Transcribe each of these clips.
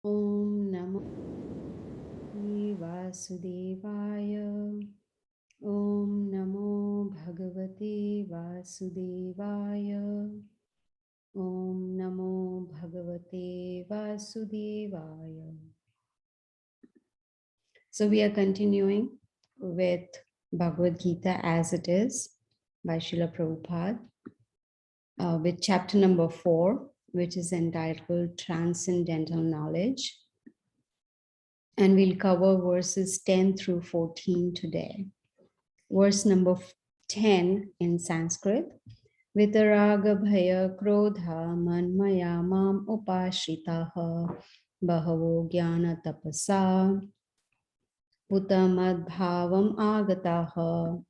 Om Namo Vasudevaya. Om Namo Bhagavate Vasudevaya. Om Namo Bhagavate Vasudevaya. So we are continuing with Bhagavad Gita as it is by Srila Prabhupada with chapter number 4, which is entitled Transcendental Knowledge. And we'll cover verses 10 through 14 today. Verse number 10 in Sanskrit. Vitaraga bhaya krodha manmaya mam upashritaha bahavo jnana tapasa putamad bhavam agataha.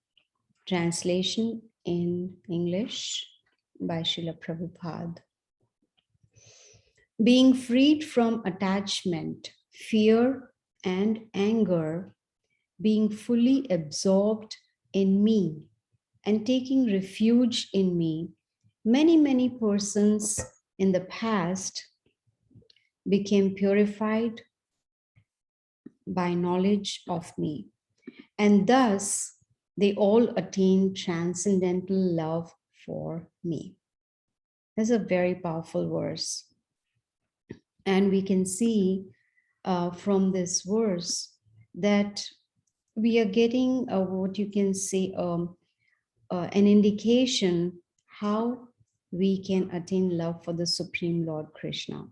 Translation in English by Srila Prabhupada. Being freed from attachment, fear, and anger, being fully absorbed in me and taking refuge in me, many persons in the past became purified by knowledge of me, and thus they all attained transcendental love for me. That's a very powerful verse. And we can see from this verse that we are getting what you can say an indication how we can attain love for the Supreme Lord Krishna.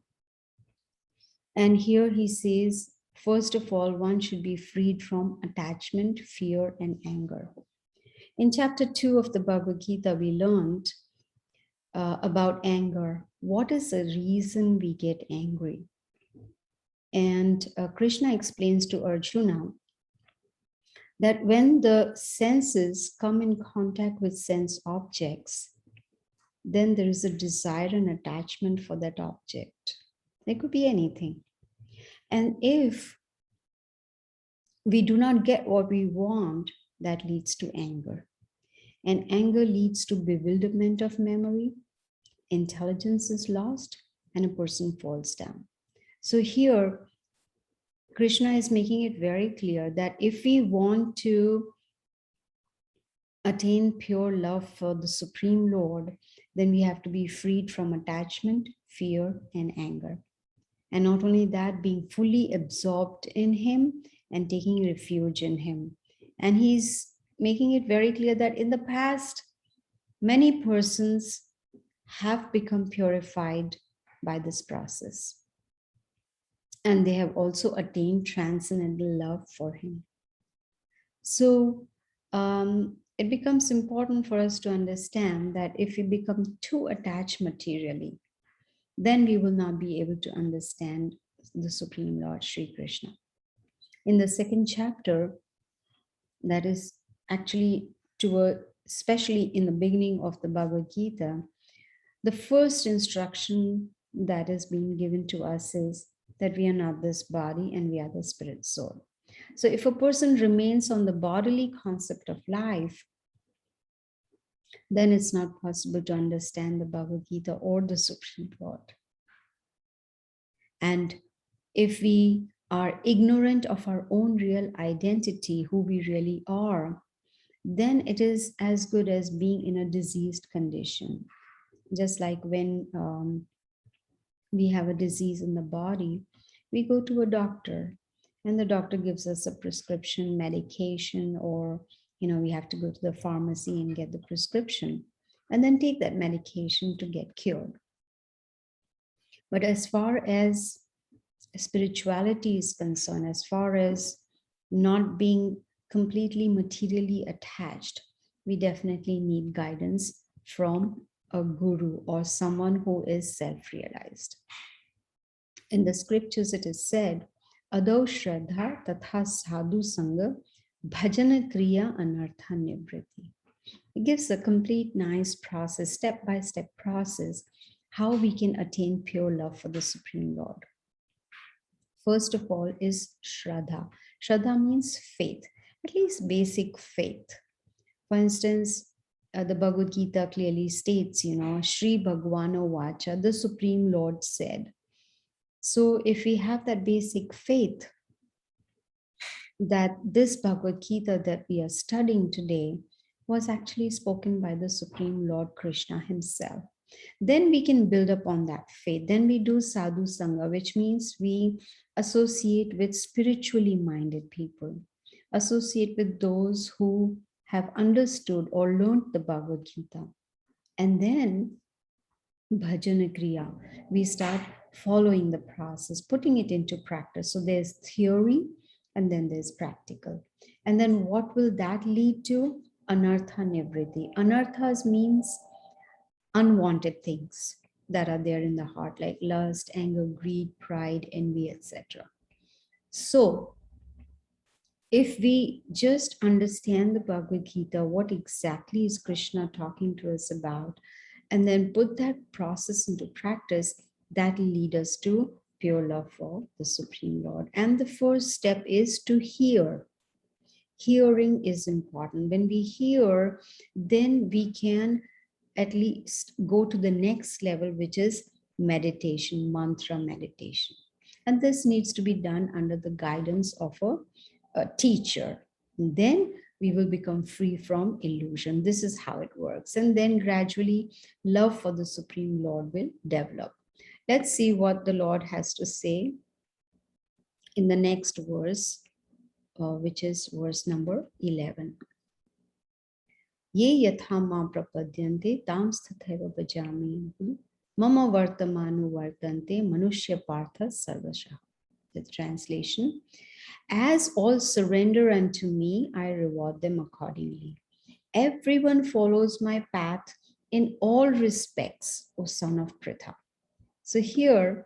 And here he says, first of all, one should be freed from attachment, fear, and anger. In chapter 2 of the Bhagavad Gita, we learned about anger. What is the reason we get angry? And Krishna explains to Arjuna that when the senses come in contact with sense objects, then there is a desire and attachment for that object. It could be anything. And if we do not get what we want, that leads to anger. And anger leads to bewilderment of memory, intelligence is lost, and a person falls down. So here, Krishna is making it very clear that if we want to attain pure love for the Supreme Lord, then we have to be freed from attachment, fear, and anger. And not only that, being fully absorbed in Him and taking refuge in Him. And he's making it very clear that in the past, many persons have become purified by this process. And they have also attained transcendental love for Him. So it becomes important for us to understand that if we become too attached materially, then we will not be able to understand the Supreme Lord Sri Krishna. In the second chapter, that is actually especially in the beginning of the Bhagavad Gita, the first instruction that is being given to us is that we are not this body and we are the spirit soul. So if a person remains on the bodily concept of life, then it's not possible to understand the Bhagavad Gita or the Supreme Lord. And if we are ignorant of our own real identity, who we really are, then it is as good as being in a diseased condition. Just like when we have a disease in the body, we go to a doctor and the doctor gives us a prescription medication, or we have to go to the pharmacy and get the prescription and then take that medication to get cured. But as far as spirituality is concerned, as far as not being completely materially attached, we definitely need guidance from a guru or someone who is self-realized. In the scriptures, it is said, Ado Shraddha Tatha Sadhu Sangha Bhajana Kriya Anartha Nivriti. It gives a complete nice process, step-by-step process, how we can attain pure love for the Supreme Lord. First of all is Shraddha. Shraddha means faith, at least basic faith. For instance, the Bhagavad Gita clearly states, Shri Bhagavano Vacha, the Supreme Lord said. So if we have that basic faith that this Bhagavad Gita that we are studying today was actually spoken by the Supreme Lord Krishna himself, then we can build upon that faith. Then we do sadhu sangha, which means we associate with spiritually minded people, associate with those who have understood or learned the Bhagavad Gita. And then bhajana kriya, we start following the process, putting it into practice. So there's theory and then there's practical. And then what will that lead to? Anartha nivritti. Anarthas means unwanted things that are there in the heart, like lust, anger, greed, pride, envy, etc. So if we just understand the Bhagavad Gita, what exactly is Krishna talking to us about, and then put that process into practice, that will lead us to pure love for the Supreme Lord. And the first step is to hear. Hearing is important. When we hear, then we can at least go to the next level, which is meditation, mantra meditation. And this needs to be done under the guidance of a teacher. And then we will become free from illusion. This is how it works. And then gradually, love for the Supreme Lord will develop. Let's see what the Lord has to say in the next verse, which is verse number 11. Ye yatha ma prapadyante tam stathaiva bhajami mama vartamanu vartante manushya partha sarvasha. The translation: as all surrender unto me, I reward them accordingly. Everyone follows my path in all respects, O son of Pritha. So here,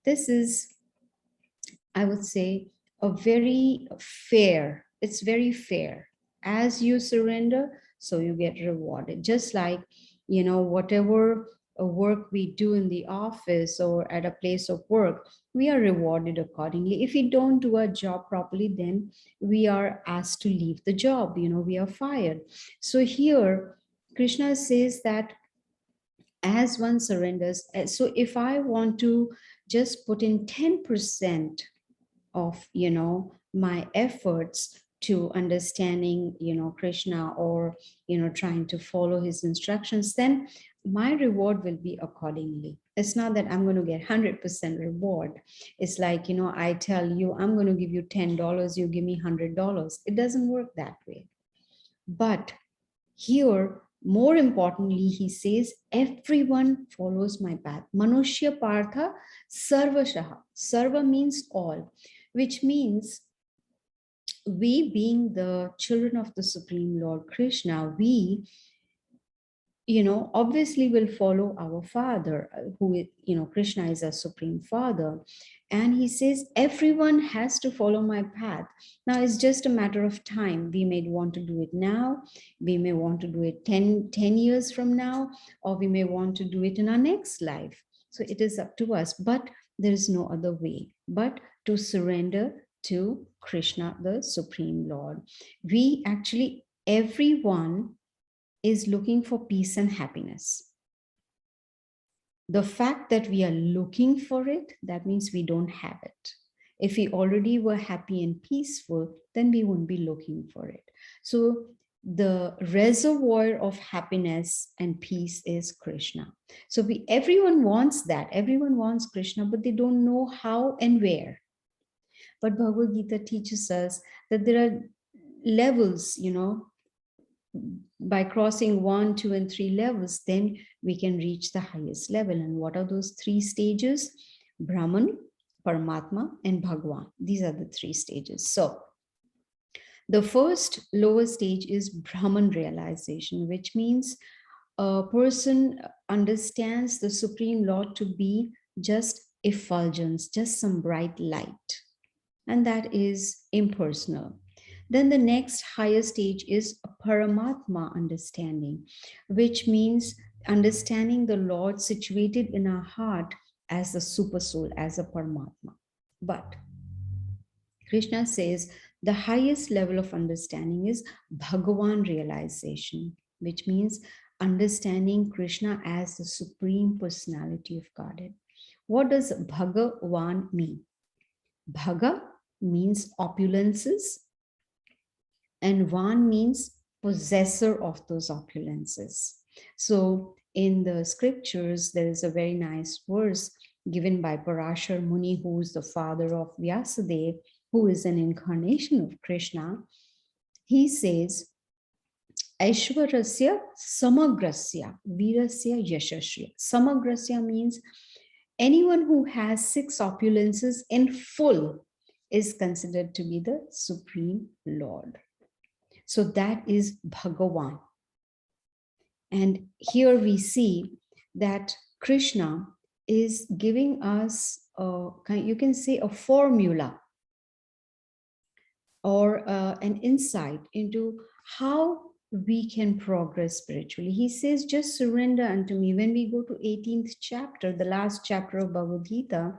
this is, I would say, a very fair, it's very fair. As you surrender, so you get rewarded. Just like, whatever work we do in the office or at a place of work, we are rewarded accordingly. If we don't do our job properly, then we are asked to leave the job, we are fired. So here, Krishna says that as one surrenders, so if I want to just put in 10% of my efforts to understanding Krishna, or trying to follow his instructions, then my reward will be accordingly. It's not that I'm going to get 100% reward. It's like, I tell you I'm going to give you $10, you give me $100. It doesn't work that way. But here, more importantly, he says, everyone follows my path. Manushya partha sarvashaha. Sarva means all, which means we, being the children of the Supreme Lord Krishna, we obviously will follow our father, who, Krishna is our supreme father. And he says, everyone has to follow my path. Now, it's just a matter of time. We may want to do it now. We may want to do it 10 years from now, or we may want to do it in our next life. So it is up to us, but there is no other way but to surrender to Krishna, the Supreme Lord. We actually, everyone is looking for peace and happiness. The fact that we are looking for it, that means we don't have it. If we already were happy and peaceful, then we wouldn't be looking for it. So the reservoir of happiness and peace is Krishna. So everyone wants that. Everyone wants Krishna, but they don't know how and where. But Bhagavad Gita teaches us that there are levels, by crossing 1, 2, and 3 levels, then we can reach the highest level. And what are those 3 stages? Brahman, Paramatma, and Bhagavan. These are the 3 stages. So the first lower stage is Brahman realization, which means a person understands the Supreme Lord to be just effulgence, just some bright light. And that is impersonal. Then the next higher stage is a Paramatma understanding, which means understanding the Lord situated in our heart as the super soul, as a Paramatma. But Krishna says the highest level of understanding is Bhagavan realization, which means understanding Krishna as the supreme personality of Godhead, What does Bhagavan mean? Bhaga means opulences, and Van means possessor of those opulences. So in the scriptures, there is a very nice verse given by Parashar Muni, who is the father of Vyasadeva, who is an incarnation of Krishna. He says, Aishwarasya samagrasya virasya yashasya. Samagrasya means anyone who has 6 opulences in full is considered to be the Supreme Lord. So that is Bhagavan. And here we see that Krishna is giving us, you can say, a formula or an insight into how we can progress spiritually. He says, just surrender unto me. When we go to 18th chapter, the last chapter of Bhagavad Gita,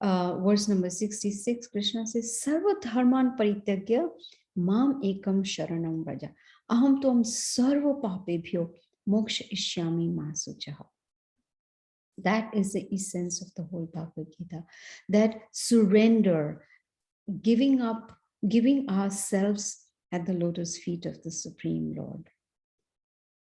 verse number 66, Krishna says, Sarva dharman parityagya mam ekam sharanam vraja. Aham tvam sarva papebhyo moksha ishyami masuchaha. That is the essence of the whole Bhagavad Gita. That surrender, giving up, giving ourselves at the lotus feet of the Supreme Lord.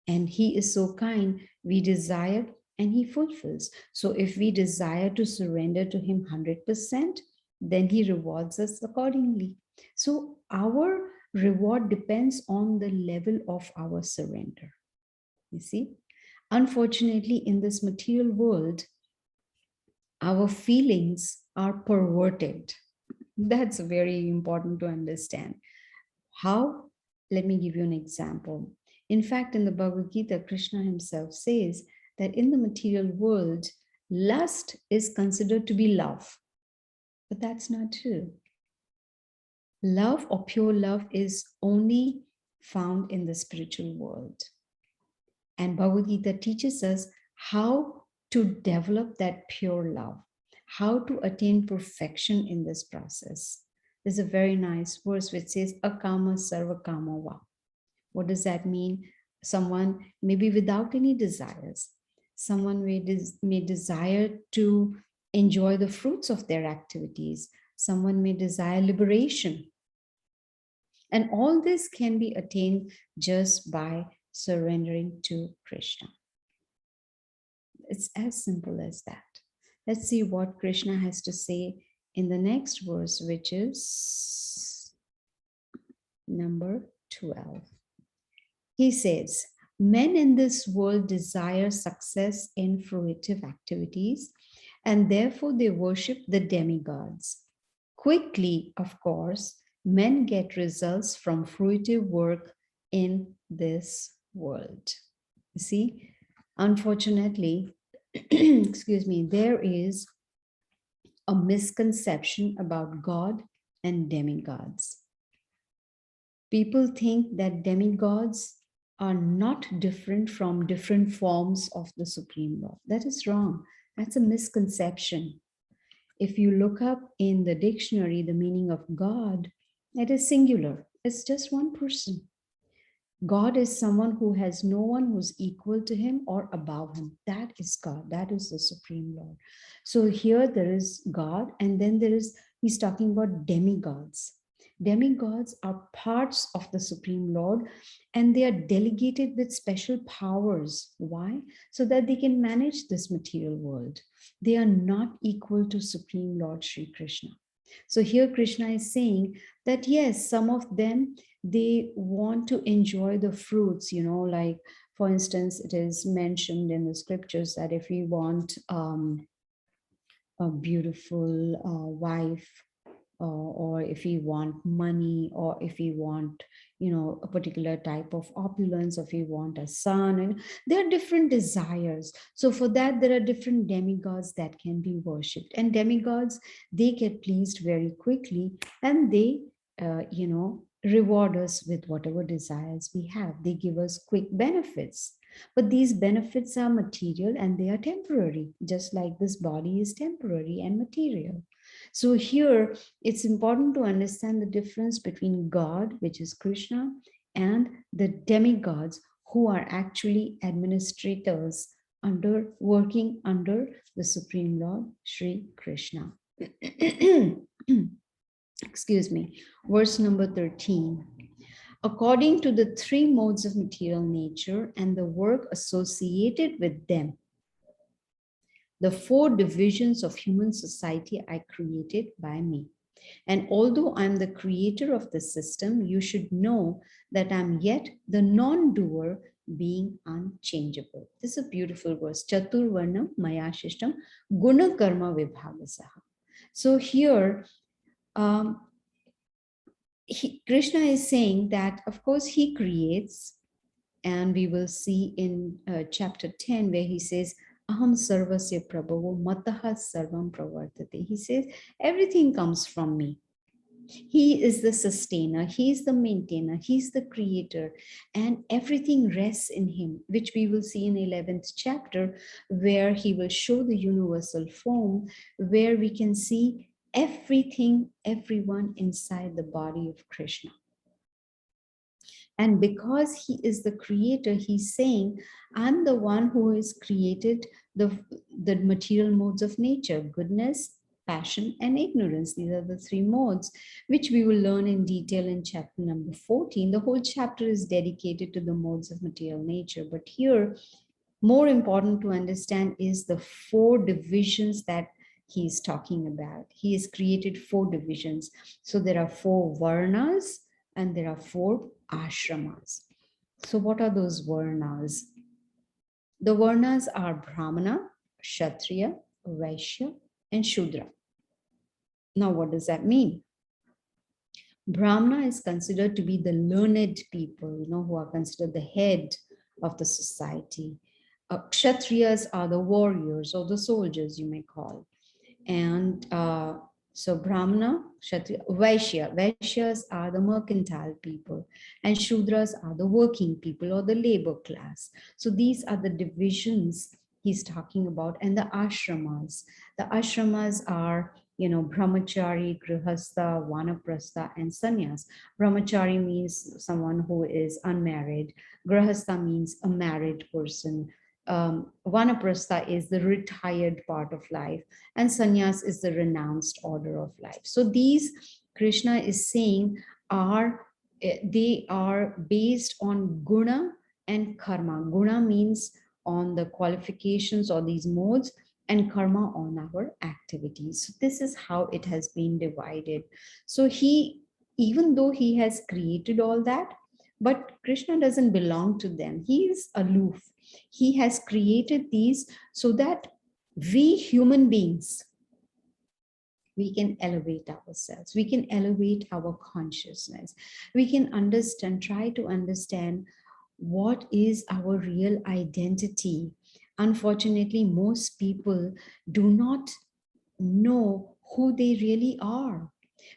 And He is so kind, we desire and He fulfills. So if we desire to surrender to Him 100%, then He rewards us accordingly. So our reward depends on the level of our surrender. You see, unfortunately, in this material world, our feelings are perverted. That's very important to understand. How? Let me give you an example. In fact, in the Bhagavad Gita, Krishna himself says that in the material world, lust is considered to be love. But that's not true. Love or pure love is only found in the spiritual world. And Bhagavad Gita teaches us how to develop that pure love, how to attain perfection in this process. There's a very nice verse which says, Akama sarva kama va. What does that mean? Someone may be without any desires. Someone may desire to enjoy the fruits of their activities. Someone may desire liberation. And all this can be attained just by surrendering to Krishna. It's as simple as that. Let's see what Krishna has to say in the next verse, which is number 12. He says, men in this world desire success in fruitive activities, and therefore they worship the demigods. Quickly, of course, men get results from fruitive work in this world. You see, unfortunately, excuse me, there is a misconception about God and demigods. People think that demigods are not different from different forms of the Supreme Lord. That is wrong. That's a misconception. If you look up in the dictionary the meaning of God, it is singular. It's just one person. God is someone who has no one who's equal to him or above him. That is God. That is the Supreme Lord. So here there is God, and then he's talking about demigods. Demigods are parts of the Supreme Lord, and they are delegated with special powers. Why? So that they can manage this material world. They are not equal to Supreme Lord Sri Krishna. So here Krishna is saying that yes, some of them, they want to enjoy the fruits, like for instance, it is mentioned in the scriptures that if we want a beautiful wife, or if we want money, or if we want, a particular type of opulence, or if we want a son, and there are different desires. So for that, there are different demigods that can be worshipped, and demigods, they get pleased very quickly, and they, reward us with whatever desires we have. They give us quick benefits. But these benefits are material and they are temporary, just like this body is temporary and material. So here, it's important to understand the difference between God, which is Krishna, and the demigods, who are actually administrators working under the Supreme Lord, Sri Krishna. Excuse me. Verse number 13. According to the three modes of material nature and the work associated with them, the four divisions of human society are created by me. And although I'm the creator of the system, you should know that I'm yet the non-doer, being unchangeable. This is a beautiful verse. Chaturvarnam maya shishtam guna karma vibhagasaha. So here, Krishna is saying that, of course, he creates, and we will see in chapter 10 where he says, Aham sarvasya prabhavo mataha sarvam pravartate. He says, everything comes from me. He is the sustainer, he is the maintainer, he's the creator, and everything rests in him, which we will see in 11th chapter, where he will show the universal form, where we can see everything, everyone inside the body of Krishna. And because he is the creator, he's saying, I'm the one who has created the material modes of nature, goodness, passion, and ignorance. These are the three modes, which we will learn in detail in chapter number 14. The whole chapter is dedicated to the modes of material nature. But here, more important to understand is the four divisions that he's talking about. He has created four divisions. So there are four varnas and there are four ashramas. So what are those varnas? The varnas are Brahmana, Kshatriya, Vaishya, and Shudra. Now, what does that mean? Brahmana is considered to be the learned people, who are considered the head of the society. Kshatriyas are the warriors or the soldiers, you may call. And so Brahmana, Kshatriya, Vaishya. Vaishyas are the mercantile people, and Shudras are the working people or the labor class. So these are the divisions he's talking about, and the ashramas. The ashramas are, brahmachari, grihastha, vanaprastha, and sannyas. Brahmachari means someone who is unmarried. Grihastha means a married person. Vanaprastha is the retired part of life, and sannyas is the renounced order of life. So these, Krishna is saying, they are based on guna and karma. Guna means on the qualifications or these modes, and karma on our activities. So this is how it has been divided. So even though he has created all that, but Krishna doesn't belong to them. He is aloof. He has created these so that we human beings, we can elevate ourselves. We can elevate our consciousness. We can try to understand what is our real identity. Unfortunately, most people do not know who they really are.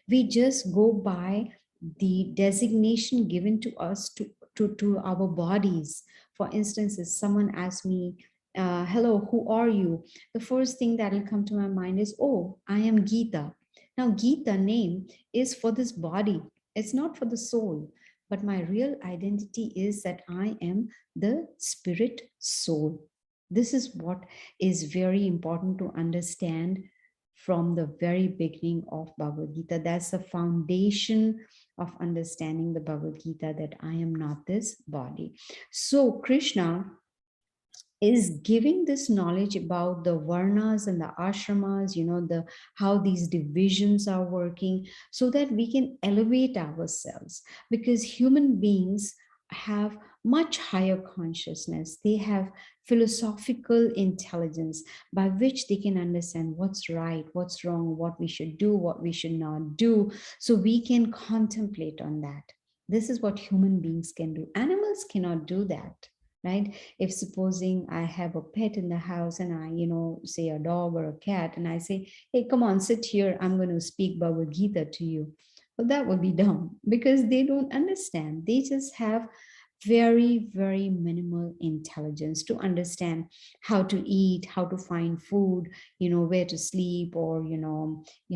We just go by the designation given to us to our bodies. For instance, if someone asks me, hello, who are you? The first thing that will come to my mind is, oh, I am Gita. Now, Gita name is for this body. It's not for the soul. But my real identity is that I am the spirit soul. This is what is very important to understand from the very beginning of Bhagavad Gita. That's the foundation of understanding the Bhagavad Gita, that I am not this body. So Krishna is giving this knowledge about the varnas and the ashramas, how these divisions are working, so that we can elevate ourselves, because human beings have much higher consciousness. They have philosophical intelligence by which they can understand what's right, what's wrong, what we should do, what we should not do. So we can contemplate on that. This is what human beings can do. Animals cannot do that, right? If supposing I have a pet in the house and I, say a dog or a cat, and I say, hey, come on, sit here, I'm going to speak Bhagavad Gita to you. Well, that would be dumb, because they don't understand. They just have very, very minimal intelligence to understand how to eat, how to find food, where to sleep, or,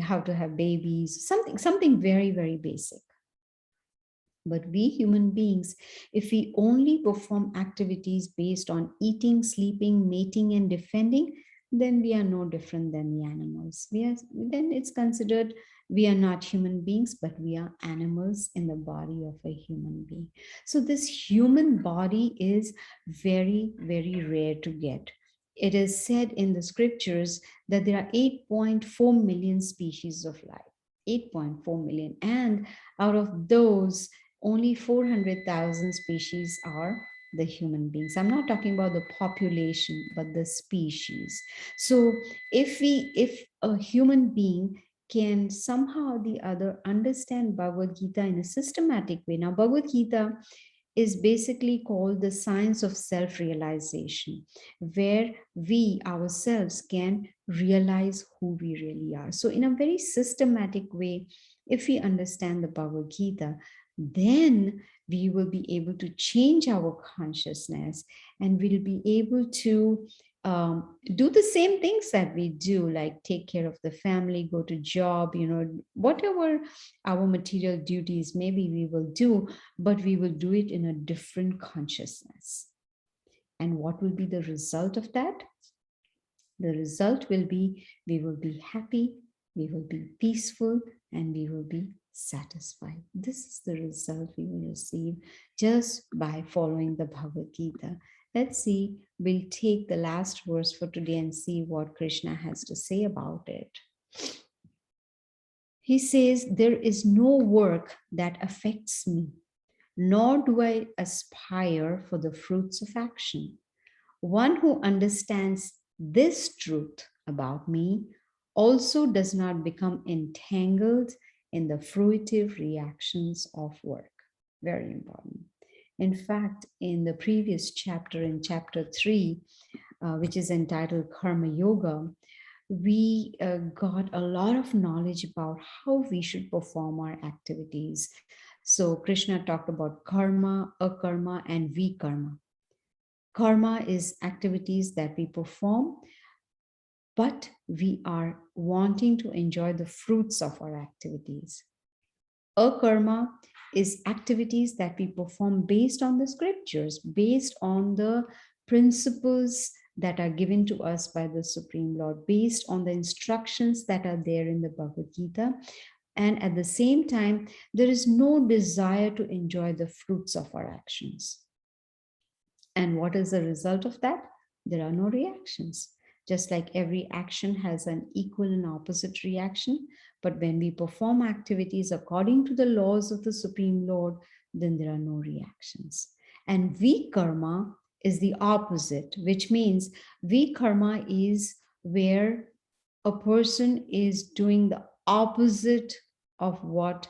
how to have babies, something very, very basic. But we human beings, if we only perform activities based on eating, sleeping, mating, and defending, then we are no different than the animals. Then it's considered we are not human beings, but we are animals in the body of a human being. So this human body is very, very rare to get. It is said in the scriptures that there are 8.4 million species of life. 8.4 million. And out of those, only 400,000 species are the human beings. I'm not talking about the population, but the species. So if a human being can somehow or the other understand Bhagavad Gita in a systematic way. Now, Bhagavad Gita is basically called the science of self-realization, where we ourselves can realize who we really are. So in a very systematic way, if we understand the Bhagavad Gita, then we will be able to change our consciousness, and we'll be able to do the same things that we do, like take care of the family, go to job, whatever our material duties maybe we will do, but we will do it in a different consciousness. And what will be the result of that? The result will be we will be happy, we will be peaceful, and we will be satisfied. This is the result we will receive just by following the Bhagavad Gita. Let's see, we'll take the last verse for today and see what Krishna has to say about it. He says, there is no work that affects me, nor do I aspire for the fruits of action. One who understands this truth about me also does not become entangled in the fruitive reactions of work. Very important. In fact, in the previous chapter, in chapter 3, which is entitled Karma Yoga, we got a lot of knowledge about how we should perform our activities. So Krishna talked about karma, akarma, and vikarma. Karma is activities that we perform, but we are wanting to enjoy the fruits of our activities. Akarma is activities that we perform based on the scriptures, based on the principles that are given to us by the Supreme Lord, based on the instructions that are there in the Bhagavad Gita. And at the same time, there is no desire to enjoy the fruits of our actions. And what is the result of that? There are no reactions. Just like every action has an equal and opposite reaction. But when we perform activities according to the laws of the Supreme Lord, then there are no reactions. And vikarma is the opposite, which means vikarma is where a person is doing the opposite of what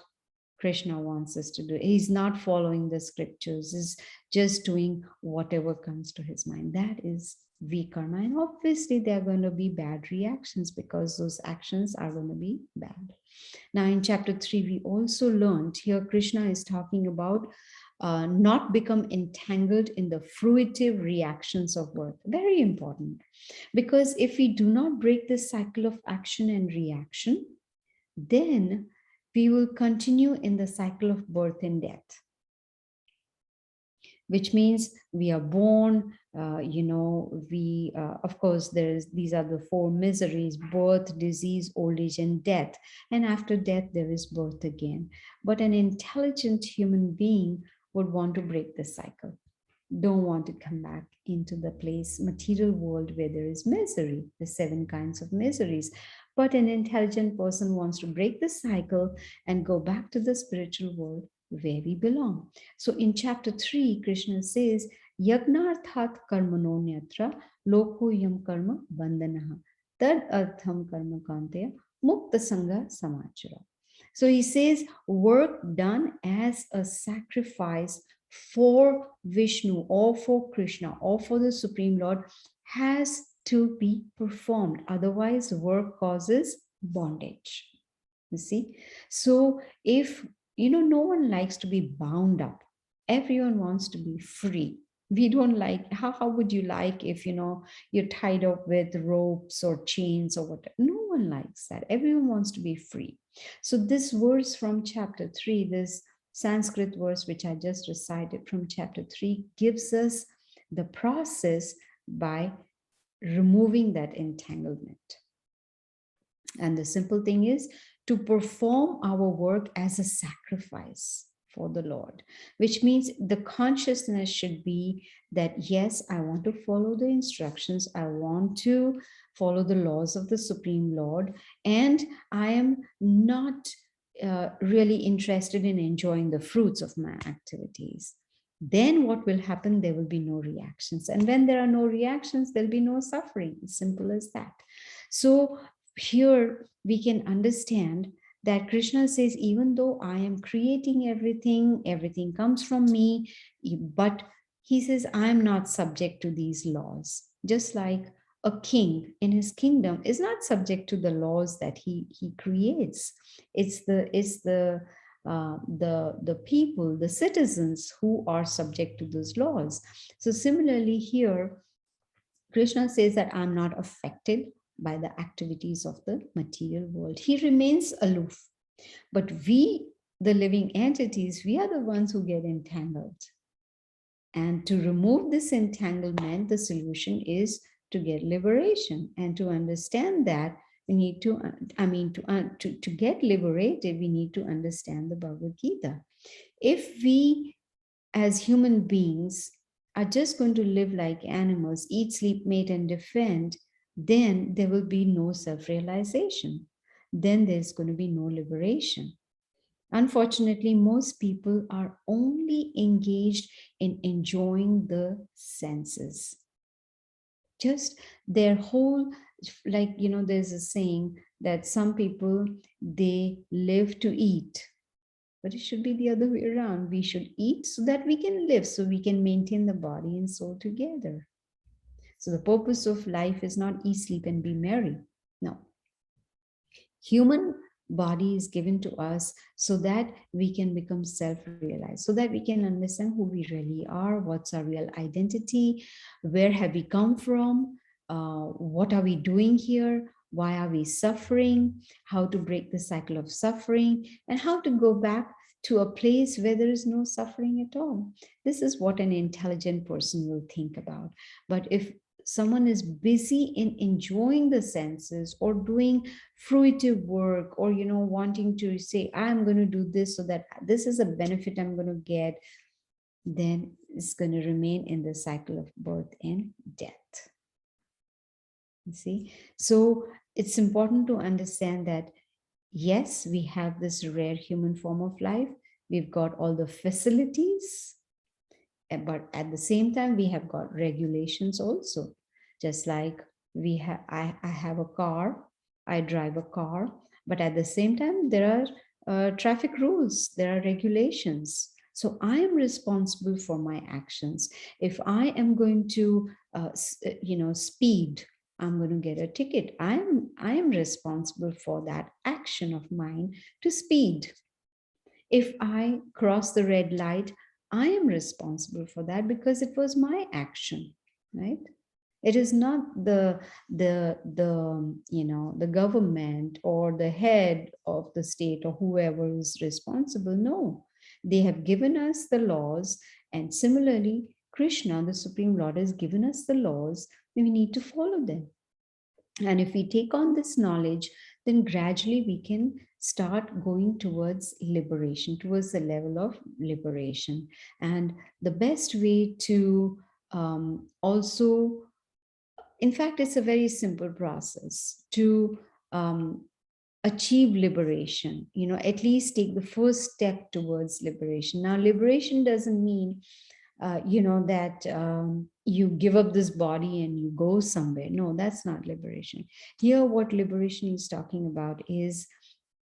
Krishna wants us to do. He's not following the scriptures, he's just doing whatever comes to his mind. That is vikarma. And obviously, there are going to be bad reactions because those actions are going to be bad. Now, in chapter 3, we also learned here Krishna is talking about not become entangled in the fruitive reactions of work. Very important. Because if we do not break this cycle of action and reaction, then we will continue in the cycle of birth and death, which means we are born, of course, these are the four miseries: birth, disease, old age, and death. And after death, there is birth again. But an intelligent human being would want to break the cycle, don't want to come back into the material world where there is misery, the 7 kinds of miseries. But an intelligent person wants to break the cycle and go back to the spiritual world where we belong. So in chapter 3, Krishna says, Yagnarthat karmanonyatra loko yam karma bandhanaha tad artham karma kantaya mukta sangha samachara. So he says, work done as a sacrifice for Vishnu or for Krishna or for the Supreme Lord has to be performed. Otherwise, work causes bondage. You see? So if, no one likes to be bound up. Everyone wants to be free. We don't like, how would you like if, you're tied up with ropes or chains or whatever? No one likes that. Everyone wants to be free. So this verse from chapter 3, this Sanskrit verse, which I just recited from chapter 3, gives us the process by removing that entanglement. And the simple thing is to perform our work as a sacrifice for the Lord, which means the consciousness should be that, yes, I want to follow the instructions, I want to follow the laws of the Supreme Lord, and I am not really interested in enjoying the fruits of my activities. Then what will happen? There will be no reactions. And when there are no reactions, there'll be no suffering. Simple as that. So here we can understand that Krishna says, even though I am creating everything, everything comes from me, but he says, I'm not subject to these laws. Just like a king in his kingdom is not subject to the laws that he creates. It's the people, the citizens who are subject to those laws. So similarly here, Krishna says that I'm not affected by the activities of the material world. He remains aloof. But we, the living entities, we are the ones who get entangled. And to remove this entanglement, the solution is to get liberation. And to understand that, we need to, to get liberated, we need to understand the Bhagavad Gita. If we, as human beings, are just going to live like animals, eat, sleep, mate, and defend, then there will be no self-realization. Then there's going to be no liberation. Unfortunately, most people are only engaged in enjoying the senses. Just their whole, like, there's a saying that some people, they live to eat. But it should be the other way around. We should eat so that we can live, so we can maintain the body and soul together. So the purpose of life is not eat, sleep, and be merry. No. Human body is given to us so that we can become self-realized, so that we can understand who we really are, what's our real identity, where have we come from, what are we doing here, why are we suffering, how to break the cycle of suffering, and how to go back to a place where there is no suffering at all. This is what an intelligent person will think about. But if someone is busy in enjoying the senses or doing fruitive work, or wanting to say, I'm going to do this so that this is a benefit I'm going to get, then it's going to remain in the cycle of birth and death. You see, so it's important to understand that yes, we have this rare human form of life, we've got all the facilities, but at the same time we have got regulations also. Just like I have a car, I drive a car, but at the same time there are traffic rules, there are regulations. So I am responsible for my actions. If I am going to speed, I'm going to get a ticket. I am responsible for that action of mine to speed. If I cross the red light, I am responsible for that because it was my action, right? It is not the government or the head of the state or whoever is responsible. No, they have given us the laws, and similarly, Krishna, the Supreme Lord, has given us the laws, and we need to follow them. And if we take on this knowledge, then gradually we can start going towards liberation, towards the level of liberation. And the best way to also, in fact, it's a very simple process to achieve liberation, at least take the first step towards liberation. Now, liberation doesn't mean that you give up this body and you go somewhere. No, that's not liberation. Here, what liberation is talking about is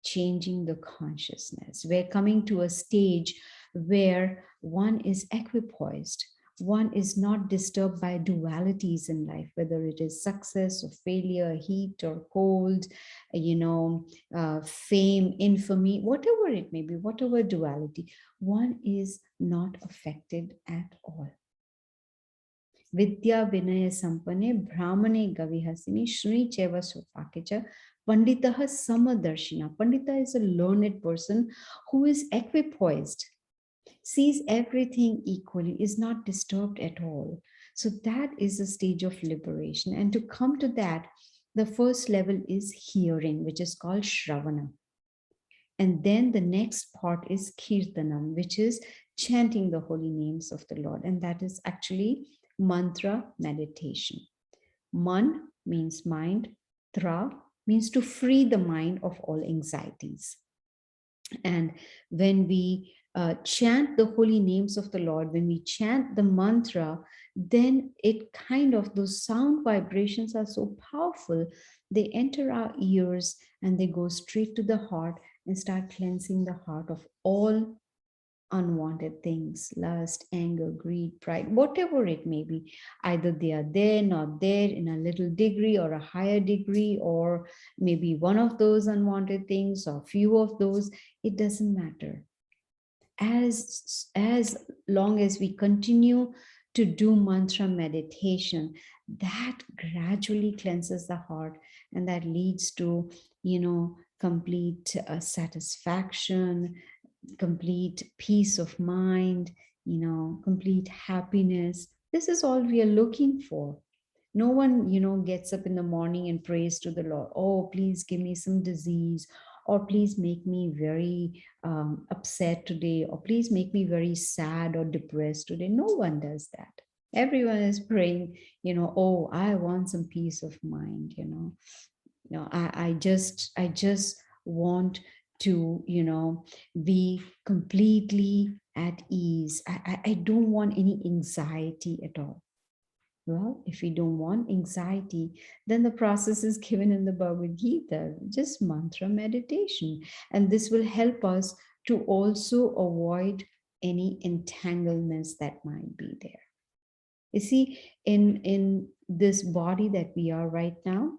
changing the consciousness. We're coming to a stage where one is equipoised. One is not disturbed by dualities in life, whether it is success or failure, heat or cold, fame, infamy, whatever it may be, whatever duality, one is not affected at all. Vidya Vinaya Sampane Brahmane Gavihasini Shri Cheva Sopakecha Panditaha Samadarshina. Pandita is a learned person who is equipoised. sees everything equally, is not disturbed at all. So that is a stage of liberation. And to come to that, the first level is hearing, which is called Shravana. And then the next part is Kirtanam, which is chanting the holy names of the Lord. And that is actually mantra meditation. Man means mind, tra means to free the mind of all anxieties. And when we chant the holy names of the Lord, when we chant the mantra, then it kind of, those sound vibrations are so powerful. They enter our ears and they go straight to the heart and start cleansing the heart of all unwanted things, lust, anger, greed, pride, whatever it may be. Either they are there, not there, in a little degree or a higher degree, or maybe one of those unwanted things or few of those, it doesn't matter. As long as we continue to do mantra meditation, that gradually cleanses the heart, and that leads to, complete satisfaction, complete peace of mind, complete happiness. This is all we are looking for. No one, gets up in the morning and prays to the Lord, oh, please give me some disease, or please make me very upset today, or please make me very sad or depressed today. No one does that. Everyone is praying, oh, I want some peace of mind, I just want to, be completely at ease. I don't want any anxiety at all. Well, if we don't want anxiety, then the process is given in the Bhagavad Gita, just mantra meditation. And this will help us to also avoid any entanglements that might be there. You see, in this body that we are right now,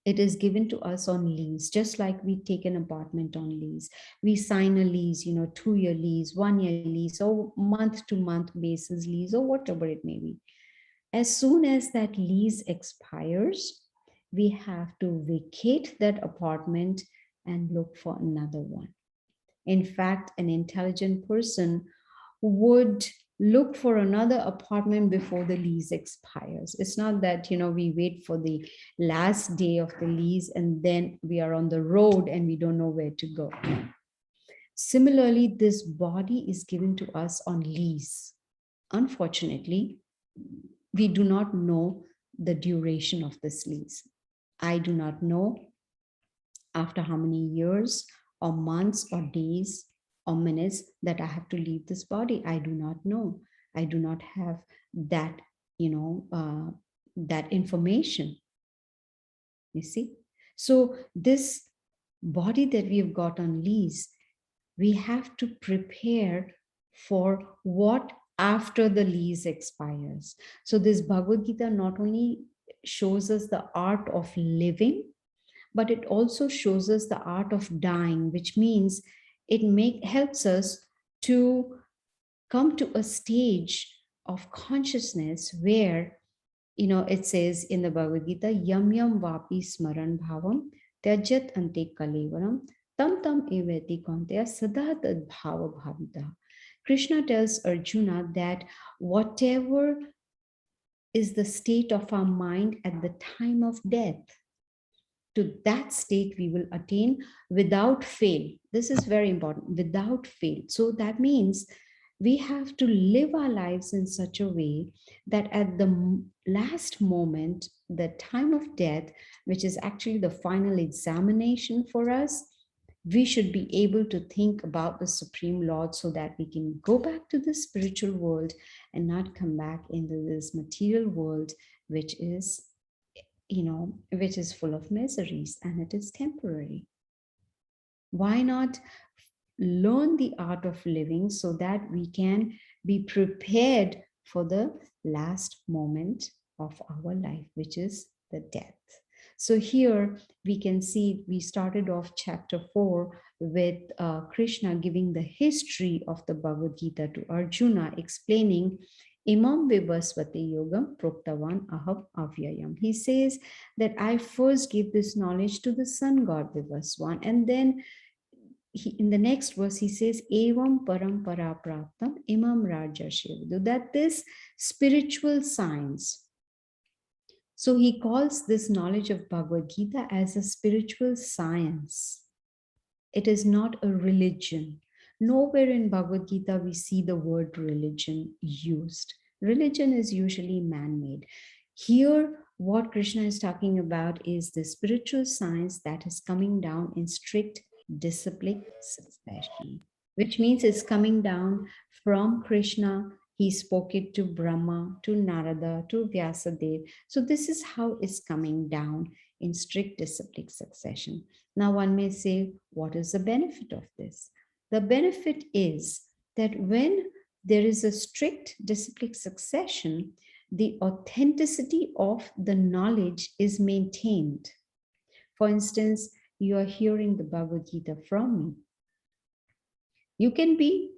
it is given to us on lease, just like we take an apartment on lease. We sign a lease, 2-year lease, 1-year lease, or month to month basis lease, or whatever it may be. As soon as that lease expires, we have to vacate that apartment and look for another one. In fact, an intelligent person would look for another apartment before the lease expires. It's not that, we wait for the last day of the lease and then we are on the road and we don't know where to go. Similarly, this body is given to us on lease. Unfortunately, we do not know the duration of this lease. I do not know after how many years or months or days or minutes that I have to leave this body. I do not know. I do not have that, that information. You see? So this body that we have got on lease, we have to prepare for what after the lease expires. So this Bhagavad Gita not only shows us the art of living, but it also shows us the art of dying, which means it helps us to come to a stage of consciousness where, it says in the Bhagavad Gita, yam yam vapi smaran bhavam tyajat ante kalevaram tam tam evati konteya sada tad bhava bhavita. Krishna tells Arjuna that whatever is the state of our mind at the time of death, to that state we will attain without fail. This is very important, without fail. So that means we have to live our lives in such a way that at the last moment, the time of death, which is actually the final examination for us, we should be able to think about the Supreme Lord so that we can go back to the spiritual world and not come back into this material world, which is, which is full of miseries and it is temporary. Why not learn the art of living so that we can be prepared for the last moment of our life, which is the death? So here we can see, we started off chapter 4 with Krishna giving the history of the Bhagavad Gita to Arjuna, explaining Imam Vivasvati Yogam Proktavan Aham Avyayam. He says that I first give this knowledge to the sun god Vivaswan, and then in the next verse, he says, Evam parampara praptam imam rajarshi, that this spiritual science. So he calls this knowledge of Bhagavad Gita as a spiritual science. It is not a religion. Nowhere in Bhagavad Gita we see the word religion used. Religion is usually man-made. Here, what Krishna is talking about is the spiritual science that is coming down in strict disciplic succession, which means it's coming down from Krishna. He spoke it to Brahma, to Narada, to Vyasadeva. So this is how it's coming down in strict disciplic succession. Now one may say, what is the benefit of this? The benefit is that when there is a strict disciplic succession, the authenticity of the knowledge is maintained. For instance, you are hearing the Bhagavad Gita from me. You can be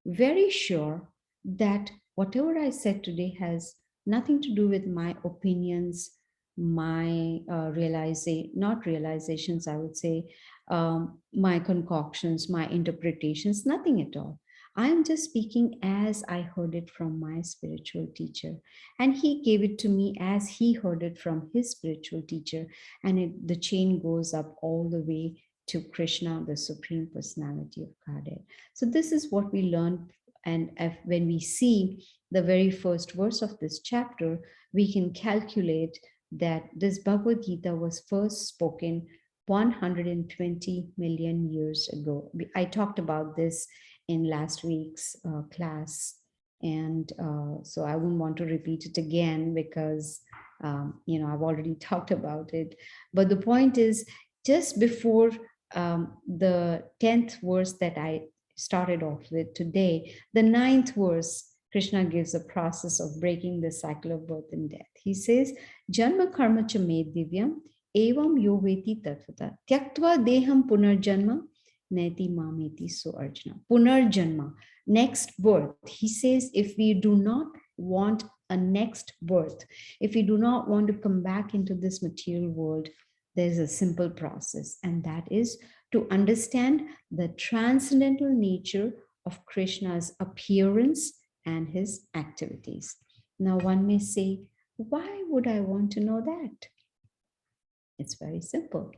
very sure that whatever I said today has nothing to do with my opinions, my not realizations, I would say, my concoctions, my interpretations, nothing at all. I am just speaking as I heard it from my spiritual teacher. And he gave it to me as he heard it from his spiritual teacher. And the chain goes up all the way to Krishna, the Supreme Personality of Godhead. So this is what we learn. And when we see the very first verse of this chapter, we can calculate that this Bhagavad Gita was first spoken 120 million years ago. I talked about this in last week's class. And so I wouldn't want to repeat it again because, I've already talked about it. But the point is, just before the 10th verse that I started off with today, the 9th verse, Krishna gives a process of breaking the cycle of birth and death. He says, Janma karma cha me divyam evam yo veti tatvata tyaktva deham punarjanma neti mameti so Arjuna. Punarjanma, next birth. He says, if we do not want a next birth, if we do not want to come back into this material world, there's a simple process, and that is to understand the transcendental nature of Krishna's appearance and his activities. Now, one may say, why would I want to know that? It's very simple.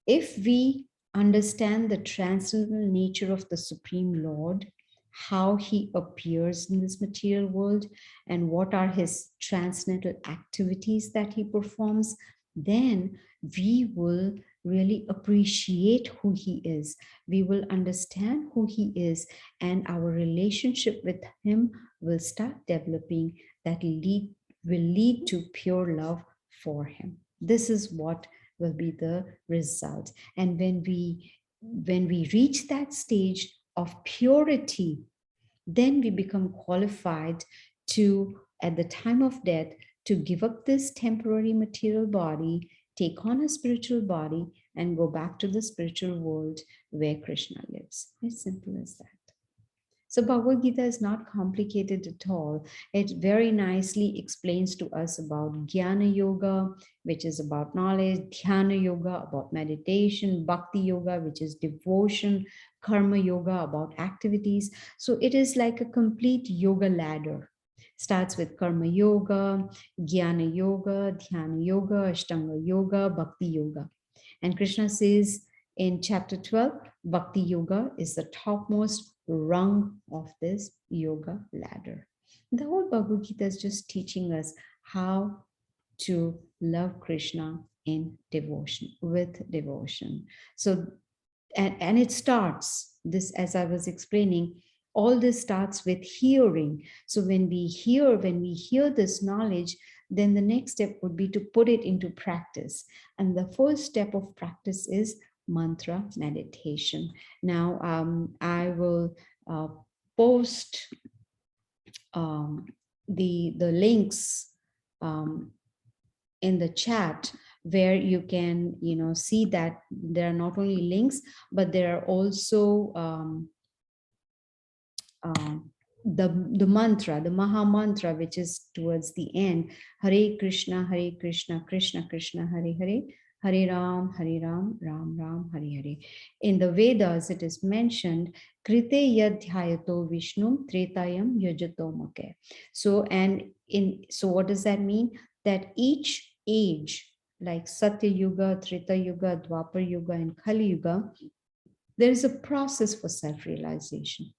If we understand the transcendental nature of the Supreme Lord, how he appears in this material world, and what are his transcendental activities that he performs, then we will really appreciate who he is. We will understand who he is, and our relationship with him will start developing that will lead to pure love for him. This is what will be the result. And when we reach that stage of purity, then we become qualified to, at the time of death, to give up this temporary material body, take on a spiritual body, and go back to the spiritual world where Krishna lives. It's simple as that. So Bhagavad Gita is not complicated at all. It very nicely explains to us about Jnana Yoga, which is about knowledge, Dhyana Yoga, about meditation, Bhakti Yoga, which is devotion, Karma Yoga, about activities. So it is like a complete yoga ladder. Starts with Karma Yoga, Jnana Yoga, Dhyana Yoga, Ashtanga Yoga, Bhakti Yoga. And Krishna says in chapter 12, Bhakti Yoga is the topmost rung of this yoga ladder. The whole Bhagavad Gita is just teaching us how to love Krishna in devotion, with devotion. So, and it starts, this, as I was explaining, all this starts with hearing. So when we hear this knowledge, then the next step would be to put it into practice. And the first step of practice is mantra meditation. Now, I will post the links in the chat, where you can see that there are not only links, but there are also the mantra, the Maha Mantra, which is towards the end. Hare Krishna, Krishna Krishna, Hare Hare, Hare Ram, Ram Ram, Hare Hare. In the Vedas, it is mentioned, Krite yadhyayato Vishnum Tretayam yajato make. So what does that mean? That each age, like Satya Yuga, Treta Yuga, Dwapar Yuga, and Kali Yuga, there is a process for self-realization.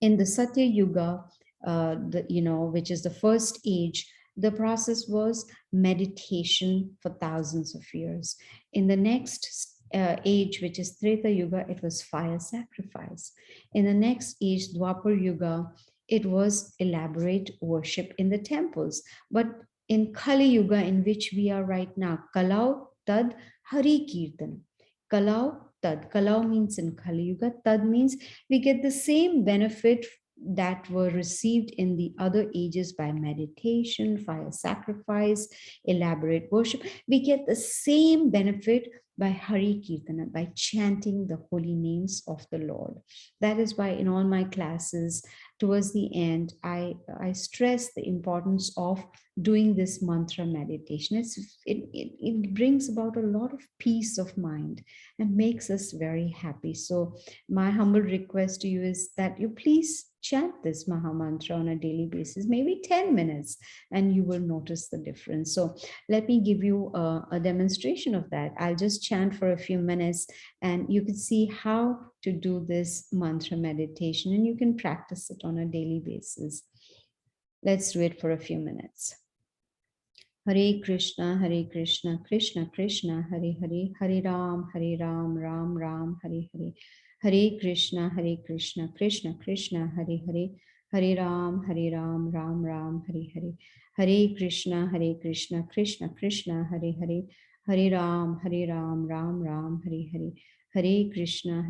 In the Satya Yuga, which is the first age, the process was meditation for thousands of years. In the next age, which is Treta Yuga, it was fire sacrifice. In the next age, Dwapar Yuga, it was elaborate worship in the temples. But in Kali Yuga, in which we are right now, Kalau Tad Hari Kirtan. Kalau Tad. Kalau means in Kali Yuga, Tad means we get the same benefit that were received in the other ages by meditation, fire sacrifice, elaborate worship. We get the same benefit by Hari Kirtana, by chanting the holy names of the Lord. That is why in all my classes, towards the end, I stress the importance of doing this mantra meditation. It brings about a lot of peace of mind and makes us very happy. So my humble request to you is that you please chant this Maha Mantra on a daily basis, maybe 10 minutes, and you will notice the difference. So let me give you a demonstration of that. I'll just chant for a few minutes and you can see how to do this mantra meditation, and you can practice it on a daily basis. Let's do it for a few minutes. Hare Krishna, Krishna Krishna, Hare Hare, Hare Ram, Ram Ram, Hare Hare. Hare Krishna, Krishna Krishna, Hare Hare, Hare Ram, Ram Ram, Hare Hare. Hare Krishna, Krishna Krishna, Hare Hare, Hare Ram, Ram Ram, Hare Hare. Hare Krishna,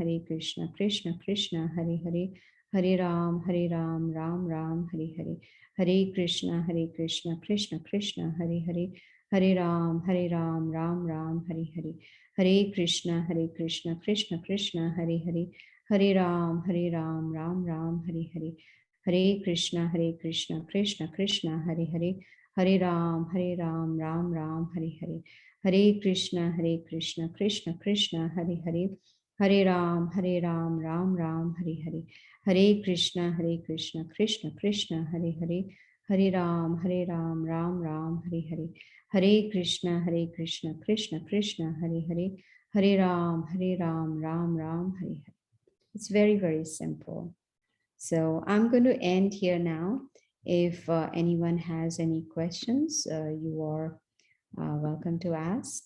Krishna Krishna, Hare Hare, Hare Ram, Ram Ram, Hare Hare. Hare Krishna, Krishna Krishna, Hare Hare, Hare Ram, Ram Ram, Hare Hare. Hare Krishna, Krishna Krishna, Hare Hare, Hare Ram, Ram Ram, Hare Hare. Hare Krishna, Krishna Krishna, Hare Hare, Hare Ram, Ram Ram, Hare Hare. Hare Krishna, Krishna Krishna, Hare Hare, Hare Ram, Ram Ram, Hare Hare. Hare Krishna, Krishna Krishna, Hare Hare, Hare Ram, Ram Ram, Hare Hare. Hare Krishna, Krishna Krishna, Hare Hare, Hare Ram, Ram Ram, Hare Hare. It's very, very simple. So I'm going to end here now. If anyone has any questions, you are welcome to ask.